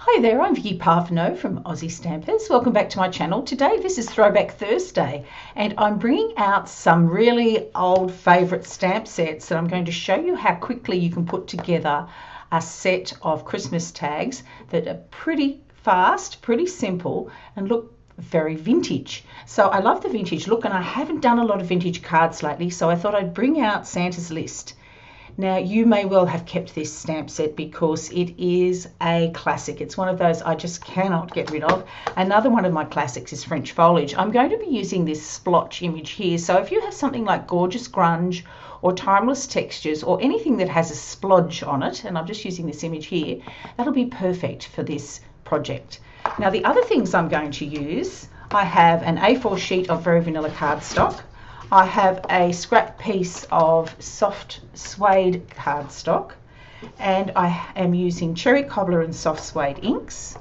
Hi there, I'm Vicki Parfenow from Aussie Stampers. Welcome back to my channel. Today this is Throwback Thursday and I'm bringing out some really old favourite stamp sets that I'm going to show you how quickly you can put together a set of Christmas tags that are pretty fast, pretty simple and look very vintage. So I love the vintage look and I haven't done a lot of vintage cards lately, so I thought I'd bring out Santa's List. Now, you may well have kept this stamp set because it is a classic. It's one of those I just cannot get rid of. Another one of my classics is French foliage. I'm going to be using this splotch image here. So if you have something like gorgeous grunge or timeless textures or anything that has a splodge on it, and I'm just using this image here, that'll be perfect for this project. Now, the other things I'm going to use, I have an A4 sheet of very vanilla cardstock. I have a scrap piece of soft suede cardstock and I am using cherry cobbler and soft suede inks.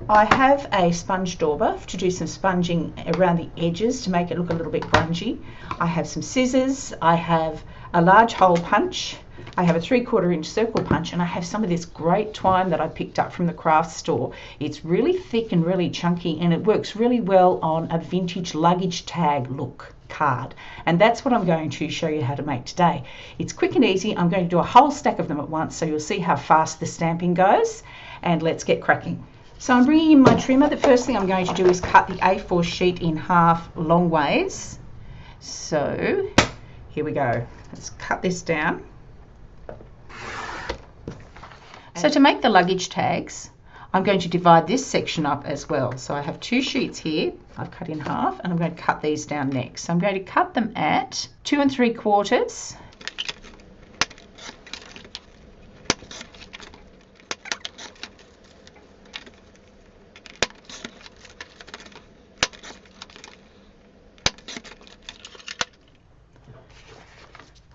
I have a sponge dauber to do some sponging around the edges to make it look a little bit grungy. I have some scissors, I have a large hole punch, I have a 3/4 inch circle punch, and I have some of this great twine that I picked up from the craft store. It's really thick and really chunky and it works really well on a vintage luggage tag look card, and that's what I'm going to show you how to make today. It's quick and easy. I'm going to do a whole stack of them at once so you'll see how fast the stamping goes, and let's get cracking. So I'm bringing in my trimmer. The first thing I'm going to do is cut the A4 sheet in half long ways. So here we go. Let's cut this down. So to make the luggage tags, I'm going to divide this section up as well. So I have two sheets here, I've cut in half, and I'm going to cut these down next. So I'm going to cut them at 2 3/4.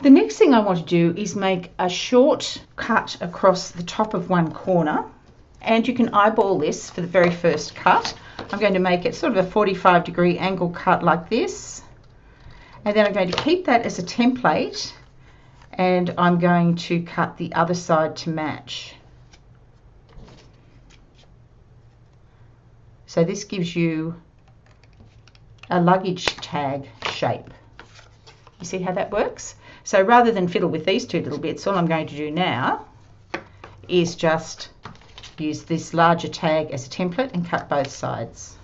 The next thing I want to do is make a short cut across the top of one corner. And you can eyeball this for the very first cut. I'm going to make it sort of a 45-degree angle cut like this. And then I'm going to keep that as a template and I'm going to cut the other side to match. So this gives you a luggage tag shape. You see how that works? So rather than fiddle with these two little bits, all I'm going to do now is just use this larger tag as a template and cut both sides.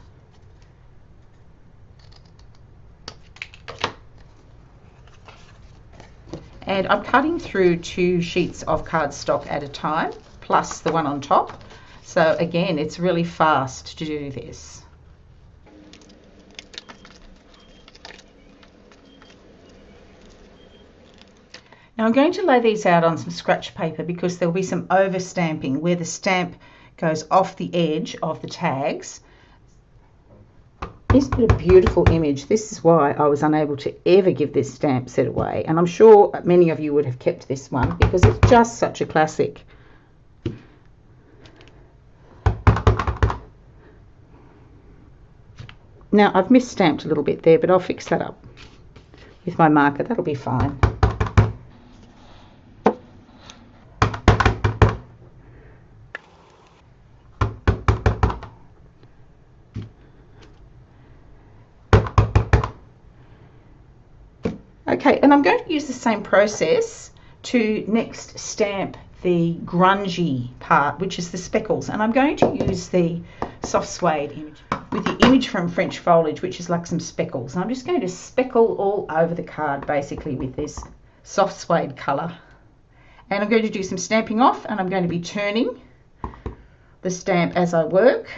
And I'm cutting through 2 sheets of cardstock at a time, plus the one on top. So again, it's really fast to do this. Now I'm going to lay these out on some scratch paper because there'll be some over stamping where the stamp goes off the edge of the tags. Isn't it a beautiful image? This is why I was unable to ever give this stamp set away, and I'm sure many of you would have kept this one because it's just such a classic. Now I've misstamped a little bit there, but I'll fix that up with my marker. That'll be fine. Okay, and I'm going to use the same process to next stamp the grungy part, which is the speckles. And I'm going to use the soft suede image with the image from French foliage, which is like some speckles. And I'm just going to speckle all over the card basically with this soft suede colour. And I'm going to do some stamping off, and I'm going to be turning the stamp as I work.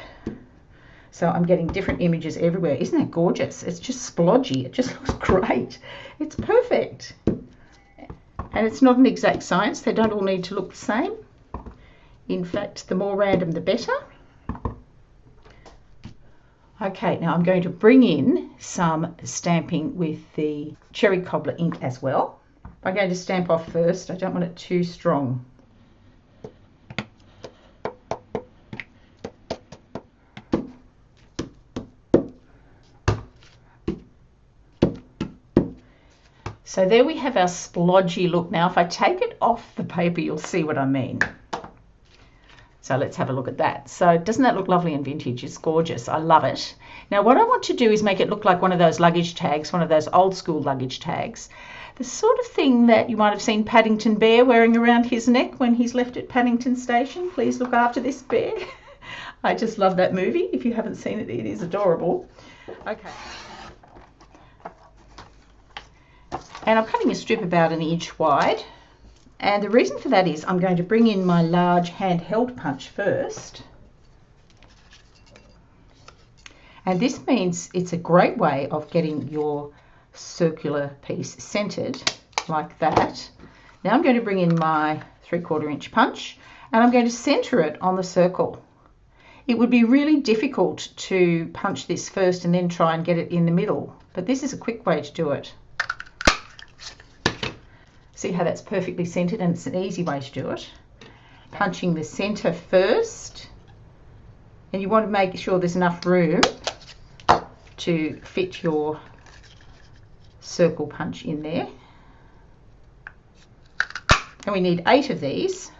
So I'm getting different images everywhere. Isn't that gorgeous? It's just splodgy. It just looks great. It's perfect. And it's not an exact science. They don't all need to look the same. In fact, the more random, the better. Okay, now I'm going to bring in some stamping with the cherry cobbler ink as well. I'm going to stamp off first. I don't want it too strong. So there we have our splodgy look. Now if I take it off the paper, you'll see what I mean. So let's have a look at that. So doesn't that look lovely and vintage? It's gorgeous. I love it. Now what I want to do is make it look like one of those luggage tags, one of those old school luggage tags. The sort of thing that you might have seen Paddington Bear wearing around his neck when he's left at Paddington Station. Please look after this bear. I just love that movie. If you haven't seen it, it is adorable. Okay. And I'm cutting a strip about 1 inch wide. And the reason for that is I'm going to bring in my large handheld punch first. And this means it's a great way of getting your circular piece centered like that. Now I'm going to bring in my 3/4 inch punch and I'm going to center it on the circle. It would be really difficult to punch this first and then try and get it in the middle, but this is a quick way to do it. See how that's perfectly centered, and it's an easy way to do it. Punching the center first, and you want to make sure there's enough room to fit your circle punch in there. And we need 8 of these.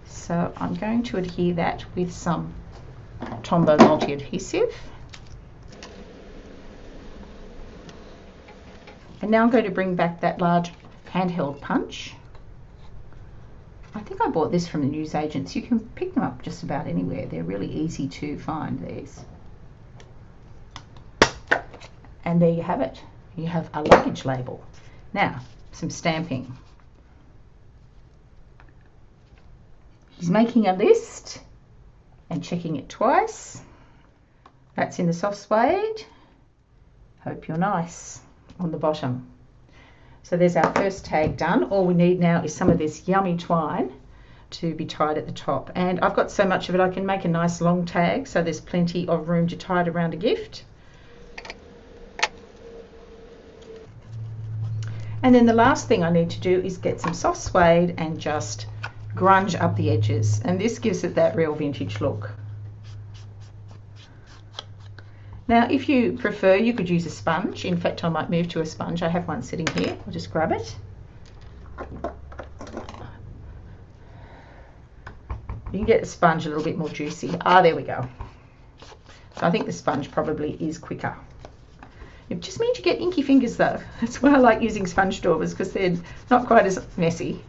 So I'm going to adhere that with some Tombow multi-adhesive. And now I'm going to bring back that large handheld punch. I think I bought this from the newsagents. You can pick them up just about anywhere. They're really easy to find, these. And there you have it. You have a luggage label. Now, some stamping. He's making a list and checking it twice. That's in the soft suede. Hope you're nice. On the bottom. So there's our first tag done. All we need now is some of this yummy twine to be tied at the top, and I've got so much of it I can make a nice long tag, so there's plenty of room to tie it around a gift. And then the last thing I need to do is get some soft suede and just grunge up the edges, and this gives it that real vintage look. Now, if you prefer, you could use a sponge. In fact, I might move to a sponge. I have one sitting here. I'll just grab it. You can get the sponge a little bit more juicy. Ah, there we go. So I think the sponge probably is quicker. It just means you get inky fingers though. That's why I like using sponge daubers, because they're not quite as messy.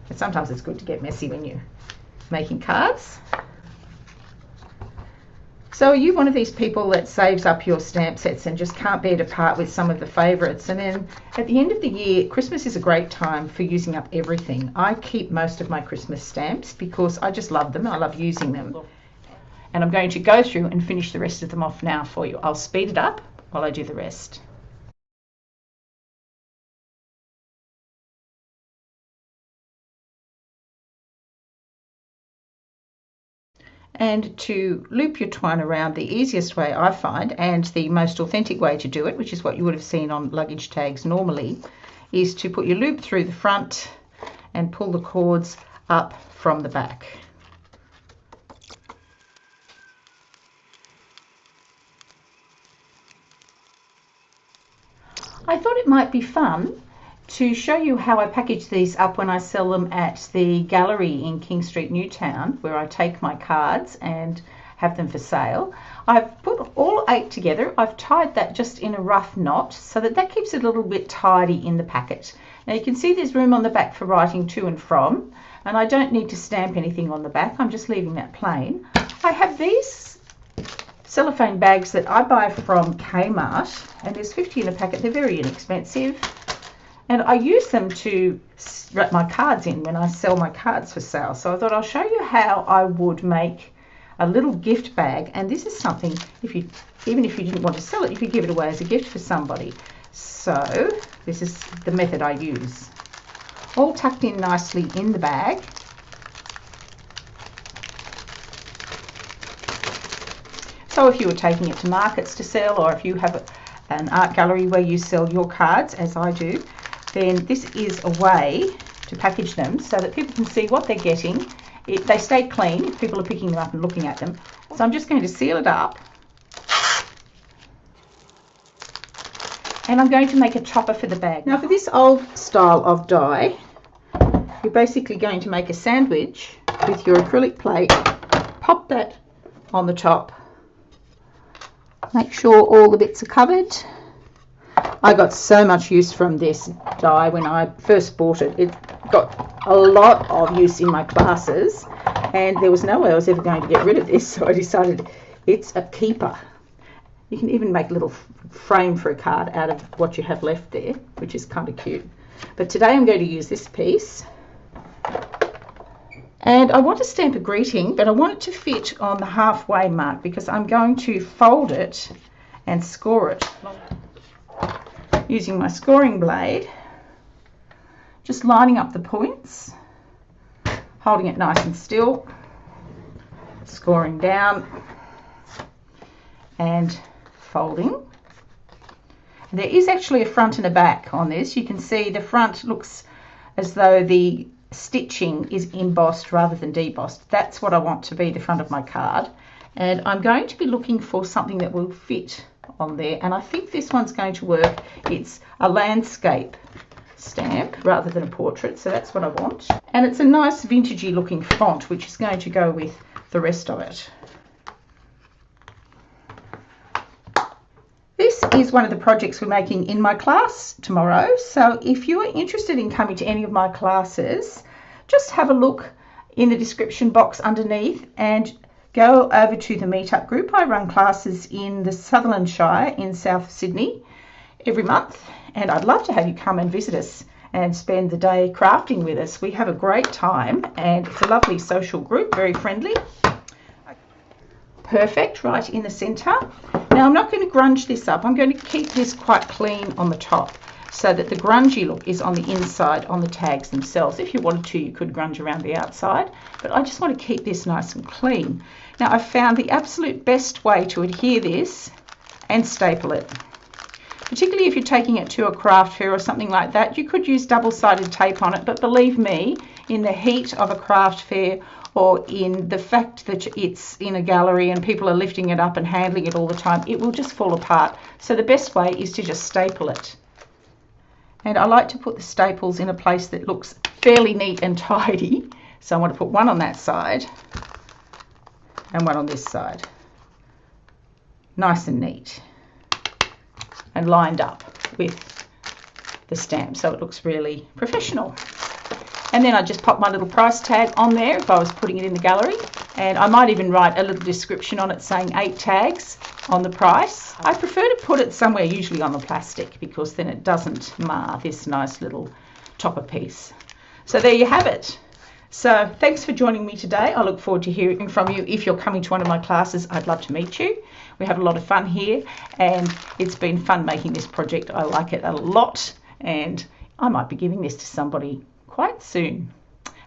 But sometimes it's good to get messy when you're making cards. So are you one of these people that saves up your stamp sets and just can't bear to part with some of the favourites? And then at the end of the year, Christmas is a great time for using up everything. I keep most of my Christmas stamps because I just love them. I love using them. And I'm going to go through and finish the rest of them off now for you. I'll speed it up while I do the rest. And to loop your twine around, the easiest way I find, and the most authentic way to do it, which is what you would have seen on luggage tags normally, is to put your loop through the front and pull the cords up from the back. I thought it might be fun to show you how I package these up when I sell them at the gallery in King Street, Newtown, where I take my cards and have them for sale. I've put all 8 together. I've tied that just in a rough knot so that keeps it a little bit tidy in the packet. Now you can see there's room on the back for writing to and from, and I don't need to stamp anything on the back. I'm just leaving that plain. I have these cellophane bags that I buy from Kmart, and there's 50 in a packet. They're very inexpensive. And I use them to wrap my cards in when I sell my cards for sale. So I thought I'll show you how I would make a little gift bag. And this is something, even if you didn't want to sell it, you could give it away as a gift for somebody. So this is the method I use. All tucked in nicely in the bag. So if you were taking it to markets to sell, or if you have an art gallery where you sell your cards, as I do, then this is a way to package them so that people can see what they're getting. They stay clean if people are picking them up and looking at them. So I'm just going to seal it up And I'm going to make a topper for the bag. Now for this old style of die, you're basically going to make a sandwich with your acrylic plate, pop that on the top, make sure all the bits are covered. I got so much use from this die when I first bought it. It got a lot of use in my classes, and there was no way I was ever going to get rid of this, so I decided it's a keeper. You can even make a little frame for a card out of what you have left there, which is kind of cute. But today I'm going to use this piece. And I want to stamp a greeting, but I want it to fit on the halfway mark because I'm going to fold it and score it using my scoring blade, just lining up the points, holding it nice and still, scoring down and folding. There is actually a front and a back on this. You can see the front looks as though the stitching is embossed rather than debossed. That's what I want to be the front of my card, and I'm going to be looking for something that will fit on there, and I think this one's going to work. It's a landscape stamp rather than a portrait, so that's what I want, and it's a nice vintagey looking font which is going to go with the rest of it. This is one of the projects we're making in my class tomorrow, so if you are interested in coming to any of my classes, just have a look in the description box underneath and go over to the meetup group. I run classes in the Sutherland Shire in South Sydney every month, and I'd love to have you come and visit us and spend the day crafting with us. We have a great time, and it's a lovely social group, very friendly. Perfect, right in the center. Now I'm not going to grunge this up. I'm going to keep this quite clean on the top so that the grungy look is on the inside on the tags themselves. If you wanted to, you could grunge around the outside, but I just want to keep this nice and clean. Now I've found the absolute best way to adhere this and staple it. Particularly if you're taking it to a craft fair or something like that, you could use double-sided tape on it, but believe me, in the heat of a craft fair or in the fact that it's in a gallery and people are lifting it up and handling it all the time, it will just fall apart. So the best way is to just staple it. And I like to put the staples in a place that looks fairly neat and tidy. So I want to put one on that side and one on this side. Nice and neat and lined up with the stamp so it looks really professional. And then I just pop my little price tag on there if I was putting it in the gallery, and I might even write a little description on it saying 8 tags on the price. I prefer to put it somewhere, usually on the plastic, because then it doesn't mar this nice little topper piece. So there you have it. So thanks for joining me today. I look forward to hearing from you. If you're coming to one of my classes, I'd love to meet you. We have a lot of fun here, and it's been fun making this project. I like it a lot, and I might be giving this to somebody quite soon.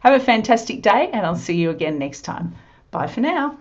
Have a fantastic day, and I'll see you again next time. Bye for now.